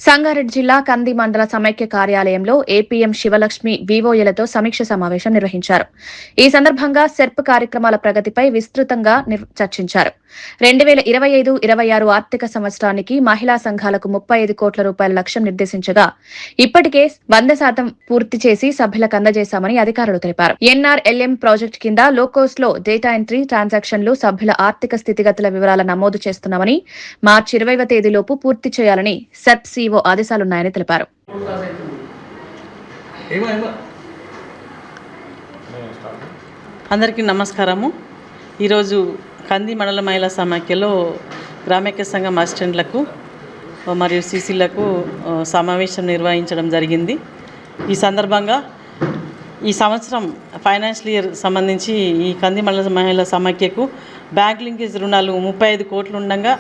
సంగారెడ్డి జిల్లా కంది మండల సమైక్య కార్యాలయంలో ఏపీఎం శివలక్ష్మి వివోఏలతో సమీక్ష సమావేశం నిర్వహించారు. ఈ సందర్భంగా సెర్ప్ కార్యక్రమాల ప్రగతిపై విస్తృతంగా చర్చించారు. 2025-26 ఆర్థిక సంవత్సరానికి మహిళా సంఘాలకు 35 కోట్ల రూపాయల లక్ష్యం నిర్దేశించగా ఇప్పటికే 100% పూర్తి చేసి సభ్యులకు అందజేశామని అధికారులు తెలిపారు. ఎన్ఆర్ఎల్ఎం ప్రాజెక్టు కింద లోకోస్ లో డేటా ఎంట్రీ, ట్రాన్సాక్షన్లు, సభ్యుల ఆర్థిక స్థితిగతుల వివరాల నమోదు చేస్తున్నామని మార్చి 20వ తేదీలోపు పూర్తి చేయాలని సెర్ప్ సిఇఓ ఆదేశాలున్నాయని తెలిపారు. అందరికీ నమస్కారము. ఈరోజు కంది మండల మహిళా సమాఖ్యలో గ్రామైక్య సంఘం అసిస్టెంట్లకు మరియు సిసిలకు సమావేశం నిర్వహించడం జరిగింది. ఈ సందర్భంగా ఈ సంవత్సరం ఫైనాన్షియల్ ఇయర్ సంబంధించి ఈ కంది మండల మహిళా సమాఖ్యకు బ్యాంక్ లింకేజ్ రుణాలు 35 కోట్లు ఉండగా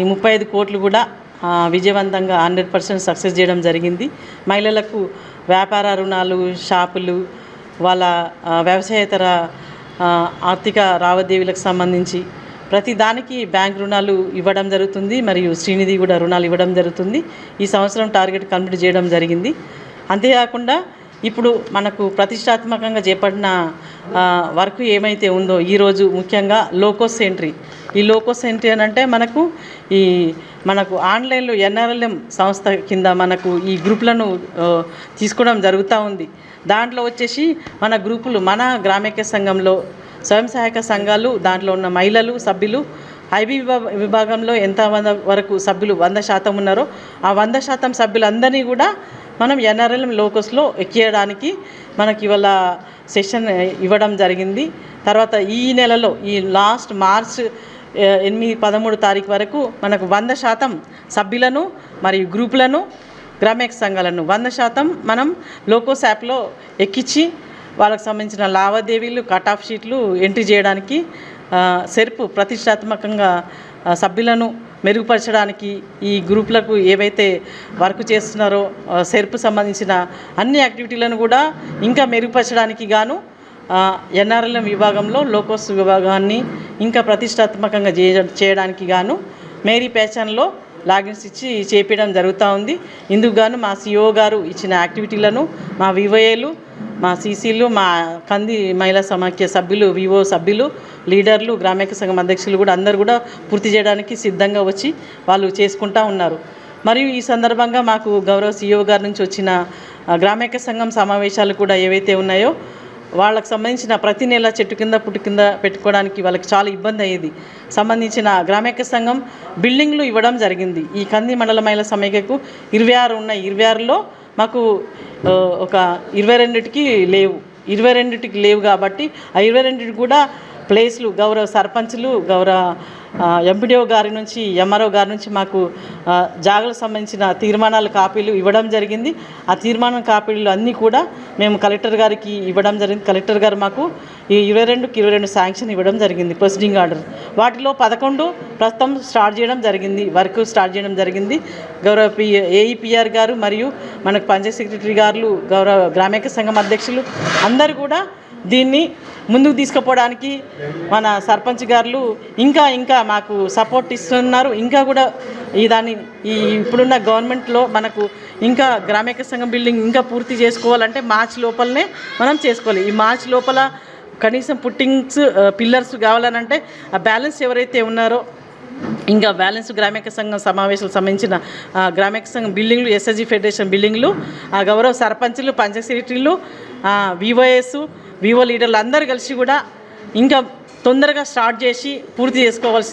ఈ 35 కోట్లు కూడా విజయవంతంగా 100% సక్సెస్ చేయడం జరిగింది. మహిళలకు వ్యాపార రుణాలు, షాపులు, వాళ్ళ వ్యవసాయేతర ఆర్థిక లావాదేవీలకు సంబంధించి ప్రతి దానికి బ్యాంక్ రుణాలు ఇవ్వడం జరుగుతుంది. మరియు శ్రీనిధి కూడా రుణాలు ఇవ్వడం జరుగుతుంది. ఈ సంవత్సరం టార్గెట్ కంప్లీట్ చేయడం జరిగింది. అంతేకాకుండా ఇప్పుడు మనకు ప్రతిష్టాత్మకంగా చేపట్టిన వర్క్ ఏమైతే ఉందో ఈరోజు ముఖ్యంగా లోకోస్ ఎంట్రీ. ఈ లోకోస్ ఎంట్రీ అని అంటే మనకు ఆన్లైన్లో ఎన్ఆర్ఎల్ఎం సంస్థ కింద మనకు ఈ గ్రూపులను తీసుకోవడం జరుగుతూ ఉంది. దాంట్లో వచ్చేసి మన గ్రూపులు, మన గ్రామైక్య సంఘంలో స్వయం సహాయక సంఘాలు, దాంట్లో ఉన్న మహిళలు సభ్యులు ఐబీ విభాగంలో ఎంత వరకు సభ్యులు 100% ఉన్నారో ఆ 100% సభ్యులందరినీ కూడా మనం ఎన్ఆర్ఎల్ఎం లోకోస్లో ఎక్కియడానికి మనకి ఇవాళ సెషన్ ఇవ్వడం జరిగింది. తర్వాత ఈ నెలలో ఈ లాస్ట్ మార్చ్ 8-13 తారీఖు వరకు మనకు 100% సభ్యులను మరియు గ్రూపులను, గ్రామైక్య సంఘాలను 100% మనం లోకోస్ యాప్లో ఎక్కించి వాళ్ళకు సంబంధించిన లావాదేవీలు, కట్ ఆఫ్ షీట్లు ఎంట్రీ చేయడానికి సెర్ప్ ప్రతిష్టాత్మకంగా సభ్యులను మెరుగుపరచడానికి ఈ గ్రూపులకు ఏవైతే వర్క్ చేస్తున్నారో సెర్ప్ సంబంధించిన అన్ని యాక్టివిటీలను కూడా ఇంకా మెరుగుపరచడానికి గాను ఎన్ఆర్ఎల్ఎం విభాగంలో లోకోస్ విభాగాన్ని ఇంకా ప్రతిష్టాత్మకంగా చేయడానికి గాను మేరీ ప్యాషన్లో లాగిన్స్ ఇచ్చి చేపించడం జరుగుతూ ఉంది. ఇందుకు గాను మా సిఇఓ గారు ఇచ్చిన యాక్టివిటీలను మా వివోఏలు, మా సిసిలు, మా కంది మహిళా సమాఖ్య సభ్యులు, వివో సభ్యులు, లీడర్లు, గ్రామైక్య సంఘం అధ్యక్షులు కూడా అందరూ కూడా పూర్తి చేయడానికి సిద్ధంగా వచ్చి వాళ్ళు చేసుకుంటూ ఉన్నారు. మరియు ఈ సందర్భంగా మాకు గౌరవ సిఇఓ గారి నుంచి వచ్చిన గ్రామైక్య సంఘం సమావేశాలు కూడా ఏవైతే ఉన్నాయో వాళ్ళకు సంబంధించిన ప్రతి నెల చెట్టు కింద పుట్టు కింద పెట్టుకోవడానికి వాళ్ళకి చాలా ఇబ్బంది అయ్యేది. సంబంధించిన గ్రామైక్య సంఘం బిల్డింగ్లు ఇవ్వడం జరిగింది. ఈ కంది మండల మహిళా సమైక్యకు 26 ఉన్నాయి. 26లో మాకు ఒక 22కి లేవు. 22కి లేవు కాబట్టి ఆ 22కి కూడా ప్లేస్లు గౌరవ సర్పంచ్లు, గౌరవ ఎంపీడీఓ గారి నుంచి, ఎంఆర్ఓ గారి నుంచి మాకు జాగాలకు సంబంధించిన తీర్మానాల కాపీలు ఇవ్వడం జరిగింది. ఆ తీర్మానం కాపీలు అన్నీ కూడా మేము కలెక్టర్ గారికి ఇవ్వడం జరిగింది. కలెక్టర్ గారు మాకు ఈ 22కి 22 శాంక్షన్ ఇవ్వడం జరిగింది, ప్రొసీడింగ్ ఆర్డర్. వాటిలో 11 ప్రస్తుతం స్టార్ట్ చేయడం జరిగింది, వర్క్ స్టార్ట్ చేయడం జరిగింది. గౌరవ ఏఈపిఆర్ గారు మరియు మనకు పంచాయత్ సెక్రటరీ గారు, గౌరవ గ్రామైక్య సంఘం అధ్యక్షులు అందరూ కూడా దీన్ని ముందుకు తీసుకుపోవడానికి మన సర్పంచ్ గారు ఇంకా మాకు సపోర్ట్ ఇస్తున్నారు. ఇంకా కూడా ఈ ఇప్పుడున్న గవర్నమెంట్లో మనకు ఇంకా గ్రామైక్య సంఘం బిల్డింగ్ ఇంకా పూర్తి చేసుకోవాలంటే మార్చి లోపలనే మనం చేసుకోవాలి. ఈ మార్చి లోపల కనీసం పుట్టింగ్స్, పిల్లర్స్ కావాలనంటే ఆ బ్యాలెన్స్ ఎవరైతే ఉన్నారో ఇంకా బ్యాలెన్స్ గ్రామైక్య సంఘం సమావేశాలకు సంబంధించిన గ్రామైక్య సంఘం బిల్డింగ్లు, ఎస్ఎస్జి ఫెడరేషన్ బిల్డింగ్లు, గౌరవ సర్పంచులు, పంచాయత్ సెక్రటరీలు, వివోఎస్, వివో లీడర్లు అందరూ కలిసి కూడా ఇంకా తొందరగా స్టార్ట్ చేసి పూర్తి చేసుకోవాల్సింది.